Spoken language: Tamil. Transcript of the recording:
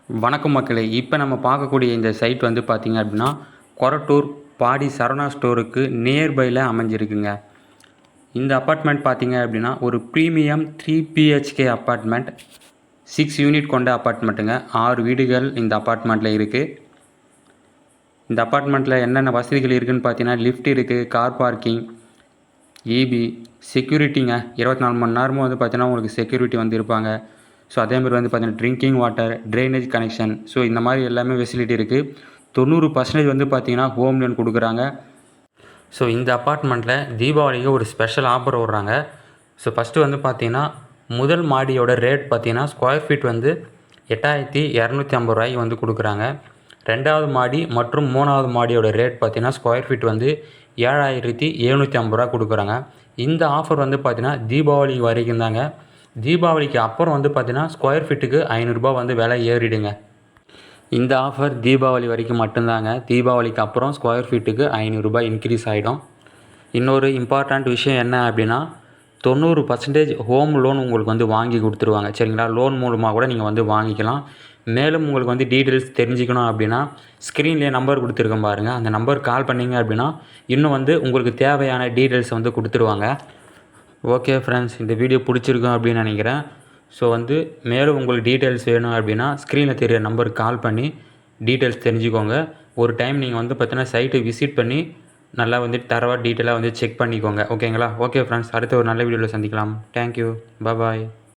வணக்கம் மக்களே. இப்போ நம்ம பார்க்கக்கூடிய இந்த சைட் வந்து பார்த்திங்க அப்படின்னா கொரட்டூர் பாடி சரவணா ஸ்டோருக்கு நியர்பையில் அமைஞ்சிருக்குங்க. இந்த அப்பார்ட்மெண்ட் பார்த்திங்க அப்படின்னா ஒரு ப்ரீமியம் 3 பிஹெச்கே அப்பார்ட்மெண்ட், 6 யூனிட் கொண்ட அப்பார்ட்மெண்ட்டுங்க. 6 வீடுகள் இந்த அப்பார்ட்மெண்ட்டில் இருக்குது. இந்த அப்பார்ட்மெண்ட்டில் என்னென்ன வசதிகள் இருக்குதுன்னு பார்த்தீங்கன்னா லிஃப்ட் இருக்குது, கார் பார்க்கிங், இபி, செக்யூரிட்டிங்க. 24 மணி நேரமும் வந்து பார்த்தீங்கன்னா உங்களுக்கு செக்யூரிட்டி வந்து இருப்பாங்க. ஸோ அதேமாதிரி வந்து பார்த்தீங்கன்னா drinking water, drainage connection, so இந்த மாதிரி எல்லாமே ஃபெசிலிட்டி இருக்குது. 90% வந்து பார்த்தீங்கன்னா ஹோம் லோன் கொடுக்குறாங்க. ஸோ இந்த அப்பார்ட்மெண்ட்டில் தீபாவளிக்கு ஒரு ஸ்பெஷல் ஆஃபர் விட்றாங்க. ஸோ ஃபஸ்ட்டு வந்து பார்த்தீங்கன்னா முதல் மாடியோட ரேட் பார்த்தீங்கன்னா ஸ்கொயர் ஃபீட் வந்து 8250 ரூபாய்க்கு வந்து கொடுக்குறாங்க. 2வது மாடி மற்றும் 3வது மாடியோட ரேட் பார்த்தீங்கன்னா ஸ்கொயர் ஃபீட் வந்து 7750 ரூபா கொடுக்குறாங்க. இந்த ஆஃபர் வந்து பார்த்தீங்கன்னா தீபாவளி வரைக்கும் தாங்க. தீபாவளிக்கு அப்புறம் வந்து பார்த்தீங்கன்னா ஸ்கொயர் ஃபீட்டுக்கு 500 ரூபா வந்து விலை ஏறிடுங்க. இந்த ஆஃபர் தீபாவளி வரைக்கும் மட்டும்தாங்க. தீபாவளிக்கு அப்புறம் ஸ்கொயர் ஃபீட்டுக்கு 500 ரூபாய் இன்க்ரீஸ் ஆகிடும். இன்னொரு இம்பார்ட்டண்ட் விஷயம் என்ன அப்படின்னா 90% ஹோம் லோன் உங்களுக்கு வந்து வாங்கி கொடுத்துருவாங்க. சரிங்களா? லோன் மூலமாக கூட நீங்கள் வந்து வாங்கிக்கலாம். மேலும் உங்களுக்கு வந்து டீட்டெயில்ஸ் தெரிஞ்சுக்கணும் அப்படின்னா ஸ்க்ரீன்லேயே நம்பர் கொடுத்துருக்கேன் பாருங்கள். அந்த நம்பர் கால் பண்ணிங்க அப்படின்னா இன்னும் வந்து உங்களுக்கு தேவையான டீட்டெயில்ஸ் வந்து கொடுத்துருவாங்க. ஓகே ஃப்ரெண்ட்ஸ், இந்த வீடியோ பிடிச்சிருக்கும் அப்படின்னு நினைக்கிறேன். ஸோ வந்து மேலும் உங்களுக்கு டீட்டெயில்ஸ் வேணும் அப்படின்னா ஸ்க்ரீனில் தெரிய நம்பருக்கு கால் பண்ணி டீட்டெயில்ஸ் தெரிஞ்சுக்கோங்க. ஒரு டைம் நீங்கள் வந்து பார்த்தீங்கன்னா சைட்டை விசிட் பண்ணி நல்லா வந்து தரவாக டீட்டெயிலாக வந்து செக் பண்ணிக்கோங்க. ஓகேங்களா? ஓகே ஃப்ரெண்ட்ஸ், அடுத்த ஒரு நல்ல வீடியோவில் சந்திக்கலாம். தேங்க்யூ. பாய்.